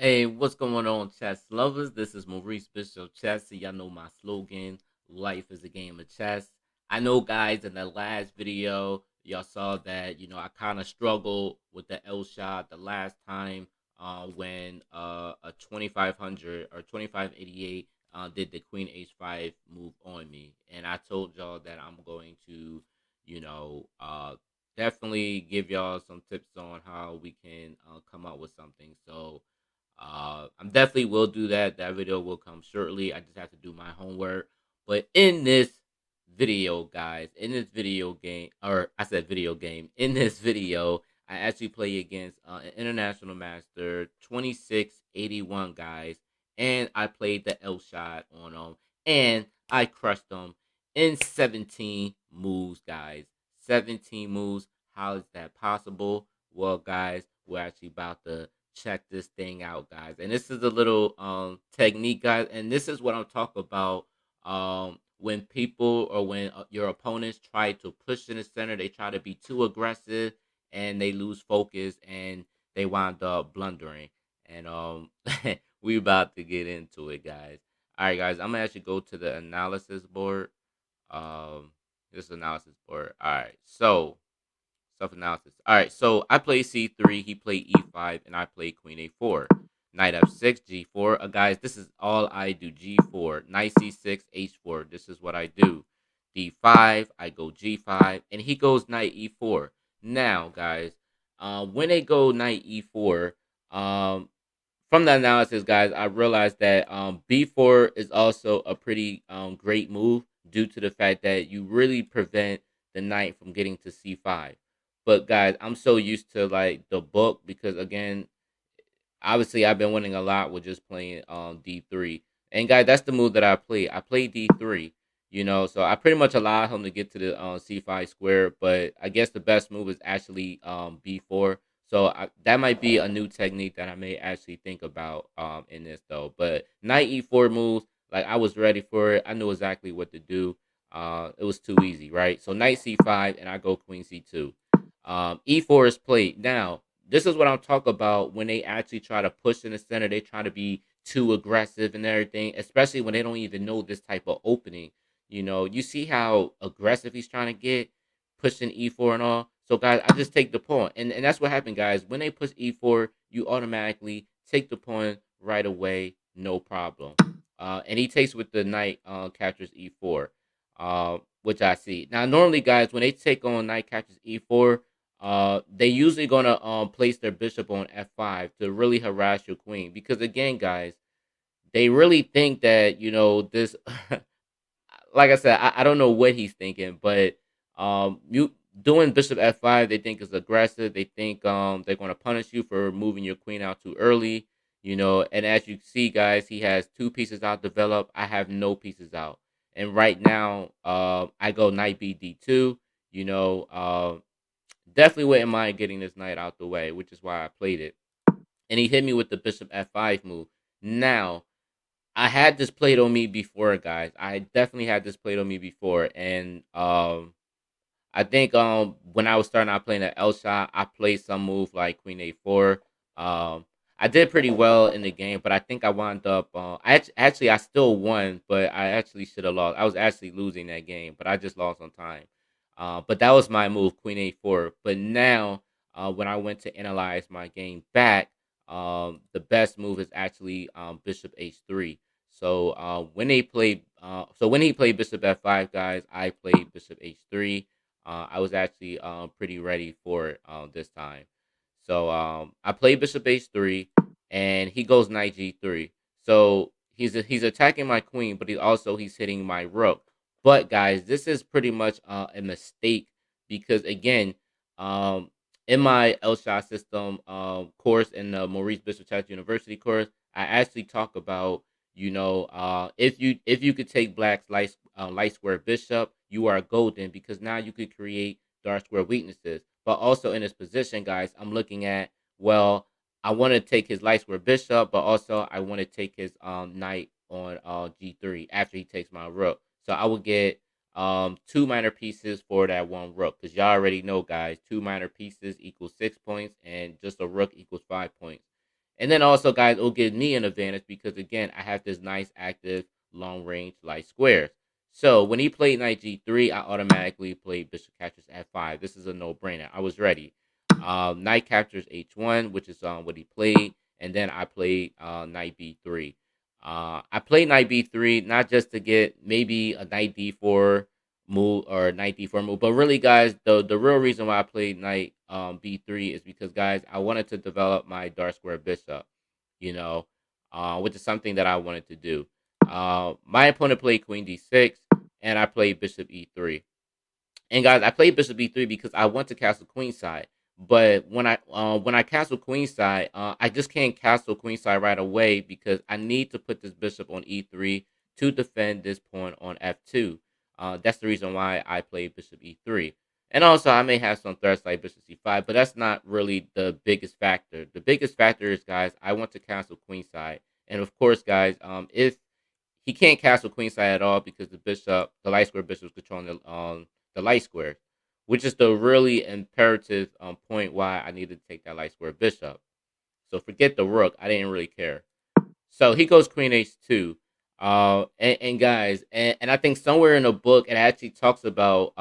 Hey, what's going on, chess lovers? This is Maurice Bishop Chess. So y'all know my slogan: "Life is a game of chess." I know, guys. In the last video, y'all saw that I kind of struggled with the Elshad the last time when a 2500 or 2588 did the Queen H5 move on me, and I told y'all that I'm going to, you know, uh, definitely give y'all some tips on how we can come up with something. So I'm definitely will do that. That video will come shortly. I just have to do my homework. But in this video, guys, in this video game, or I said video game, in this video, I actually play against an international master, 2681 guys, and I played the L shot on them, and I crushed them in 17 moves, guys. 17 moves. How is that possible? Well, guys, we're actually about to check this thing out, guys. And this is a little technique, guys. And this is what I'm talking about. When people or when your opponents try to push in the center, they try to be too aggressive and they lose focus and they wind up blundering. And we about to get into it, guys. All right, guys. I'm gonna actually go to the analysis board. Um, this analysis board. All right, so self analysis. All right, so I play c3, he played e5, and I play queen a4. Knight f6, g4. Guys, this is all I do. G4, knight c6, h4. This is what I do. d5, I go g5, and he goes knight e4. Now, guys, when they go knight e4, um, from the analysis, guys, I realized that b4 is also a pretty great move due to the fact that you really prevent the knight from getting to c5. But guys, I'm so used to like the book because again, obviously I've been winning a lot with just playing D3. And guys, that's the move that I play. I play D3, so I pretty much allow him to get to the C5 square, but I guess the best move is actually B4. So that might be a new technique that I may actually think about in this though. But knight E4 moves, like I was ready for it. I knew exactly what to do. It was too easy, right? So knight C5 and I go queen C2. E4 is played. Now, this is what I'm talking about when they actually try to push in the center. They try to be too aggressive and everything, especially when they don't even know this type of opening. You see how aggressive he's trying to get, pushing e4 and all. So, guys, I just take the pawn. And that's what happened, guys. When they push e4, you automatically take the pawn right away, no problem. And he takes with the knight, captures e4, which I see. Now, normally, guys, when they take on knight captures e4, they usually gonna place their bishop on f5 to really harass your queen because again, guys, they really think that this. Like I said, I don't know what he's thinking, but you doing bishop f5, they think is aggressive. They think they're gonna punish you for moving your queen out too early. And as you see, guys, he has two pieces out developed. I have no pieces out, and right now, I go knight b d2. You know, definitely wouldn't mind getting this knight out the way, which is why I played it. And he hit me with the bishop f5 move. Now, I had this played on me before, guys. I definitely had this played on me before. And I think when I was starting out playing the L shot, I played some move like Queen A4. Um I did pretty well in the game, but I think I wound up actually I still won, but I actually should have lost. I was actually losing that game, but I just lost on time. But that was my move, Queen A4. But now when I went to analyze my game back, the best move is actually Bishop H3. So when he played Bishop F5, guys, I played Bishop H3. I was actually pretty ready for it this time. So I play Bishop H3, and he goes Knight G3. So he's attacking my queen, but he's hitting my rook. But guys, this is pretty much a mistake because again, um, in my Elshad System course in the Maurice Bishop Chess University course, I actually talk about if you could take black's light square bishop, you are golden because now you could create dark square weaknesses. But also in his position, guys, I'm looking at well, I want to take his light square bishop, but also I want to take his knight on g3 after he takes my rook. So I will get two minor pieces for that one rook because y'all already know, guys, two minor pieces equals 6 points, and just a rook equals 5 points. And then also, guys, it'll give me an advantage because again, I have this nice active long range light squares. So when he played knight g3, I automatically played bishop captures f5. This is a no brainer. I was ready. Knight captures h1, which is what he played, and then I played knight b3. I played knight b3 not just to get maybe a knight d4 move or knight d4 move, but really, guys, the real reason why I played knight b3 is because, guys, I wanted to develop my dark square bishop, you know, which is something that I wanted to do. My opponent played queen d6, and I played bishop e3. And guys, I played bishop b3 because I want to castle queenside. But when I castle queenside, I just can't castle queenside right away because I need to put this bishop on e3 to defend this pawn on f2. That's the reason why I played bishop e3. And also, I may have some threats like bishop c5, but that's not really the biggest factor. The biggest factor is, guys, I want to castle queenside. And of course, guys, if he can't castle queenside at all because the light square bishop, is controlling the light square, which is the really imperative point why I needed to take that light square bishop. So forget the rook. I didn't really care. So he goes queen h2. And guys, and I think somewhere in the book it actually talks about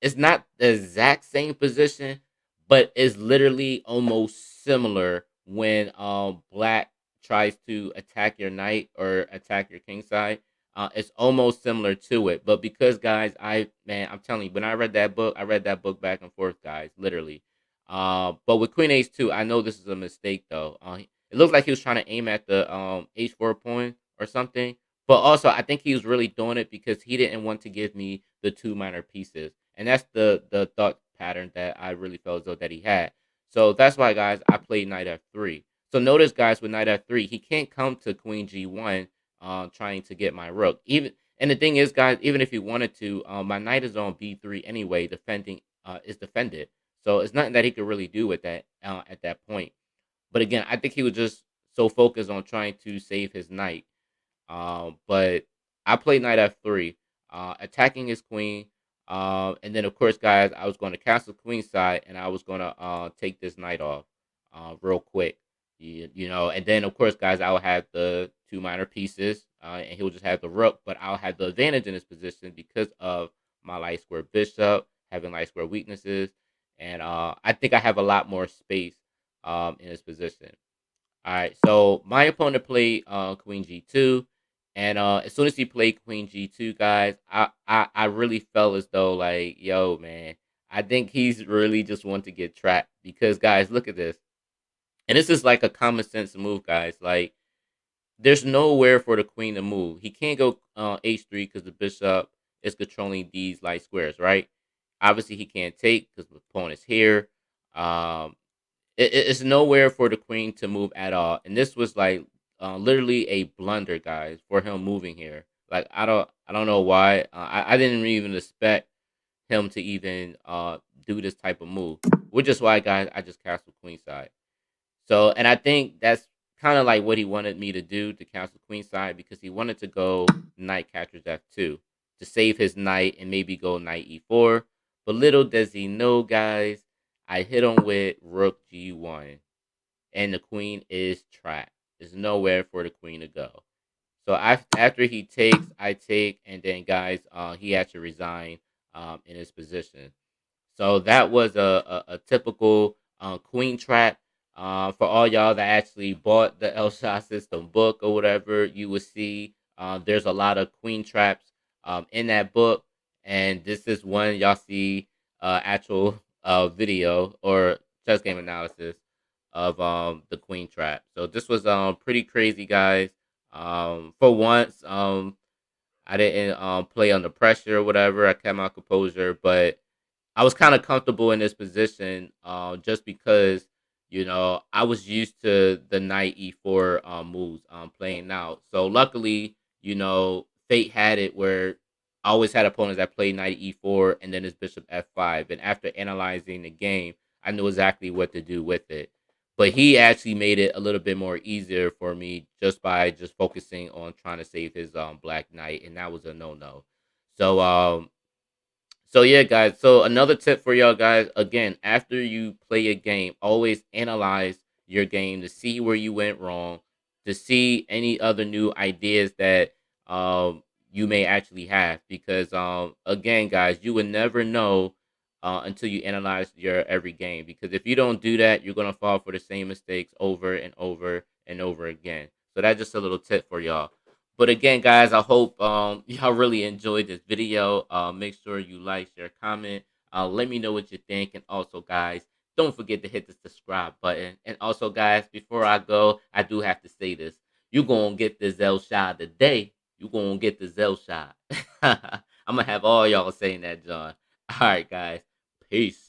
it's not the exact same position, but it's literally almost similar when black tries to attack your knight or attack your king side. It's almost similar to it. But because, guys, I'm telling you, when I read that book back and forth, guys, literally. But with queen h2, I know this is a mistake though. It looked like he was trying to aim at the h4 pawn or something. But also, I think he was really doing it because he didn't want to give me the two minor pieces, and that's the thought pattern that I really felt as though that he had. So that's why, guys, I played knight f3. So notice, guys, with knight f3, he can't come to queen g1, trying to get my rook. And the thing is, guys, even if he wanted to, my knight is on b3 anyway. Defending is defended, so it's nothing that he could really do with that at that point. But again, I think he was just so focused on trying to save his knight. But I played knight f3, attacking his queen. And then, of course, guys, I was going to castle queen side, and I was going to take this knight off real quick. And then, of course, guys, I'll have the two minor pieces, and he'll just have the rook, but I'll have the advantage in this position because of my light square bishop having light square weaknesses. And I think I have a lot more space in this position. All right, so my opponent played Queen G2, and as soon as he played Queen G2, guys, I really felt as though, like, yo, man, I think he's really just want to get trapped because, guys, look at this, and this is like a common sense move, guys. Like, there's nowhere for the queen to move. He can't go H3 because the bishop is controlling these light squares, right? Obviously, he can't take because the pawn is here. Um, it's nowhere for the queen to move at all, and this was like literally a blunder, guys, for him moving here. Like, I don't know why. I didn't even expect him to even do this type of move, which is why, guys, I just castled queenside. So, and I think that's kind of like what he wanted me to do to castle queenside because he wanted to go knight captures f2 to save his knight and maybe go knight e4. But little does he know, guys, I hit him with rook g1, and the queen is trapped. There's nowhere for the queen to go. So after he takes, I take, and then, guys, he had to resign in his position. So that was a typical queen trap. For all y'all that actually bought the Elshad System book or whatever, you will see there's a lot of queen traps in that book, and this is one y'all see actual video or chess game analysis of the queen trap. So this was pretty crazy, guys. For once, I didn't play under pressure or whatever. I kept my composure, but I was kind of comfortable in this position, just because I was used to the knight e4 moves playing out. So luckily, fate had it where I always had opponents that played knight e4 and then his bishop f5. And after analyzing the game, I knew exactly what to do with it. But he actually made it a little bit more easier for me just by just focusing on trying to save his black knight, and that was a no. So so yeah, guys. So another tip for y'all guys. Again, after you play a game, always analyze your game, to see where you went wrong, to see any other new ideas that you may actually have. Because again, guys, you would never know until you analyze your every game. Because if you don't do that, you're gonna fall for the same mistakes over and over and over again. So that's just a little tip for y'all. But again, guys, I hope y'all really enjoyed this video. Make sure you like, share, comment. Let me know what you think. And also, guys, don't forget to hit the subscribe button. And also, guys, before I go, I do have to say this. You gonna get the Elshad today. You gonna get the Elshad. I'm gonna have all y'all saying that, John. All right, guys. Peace.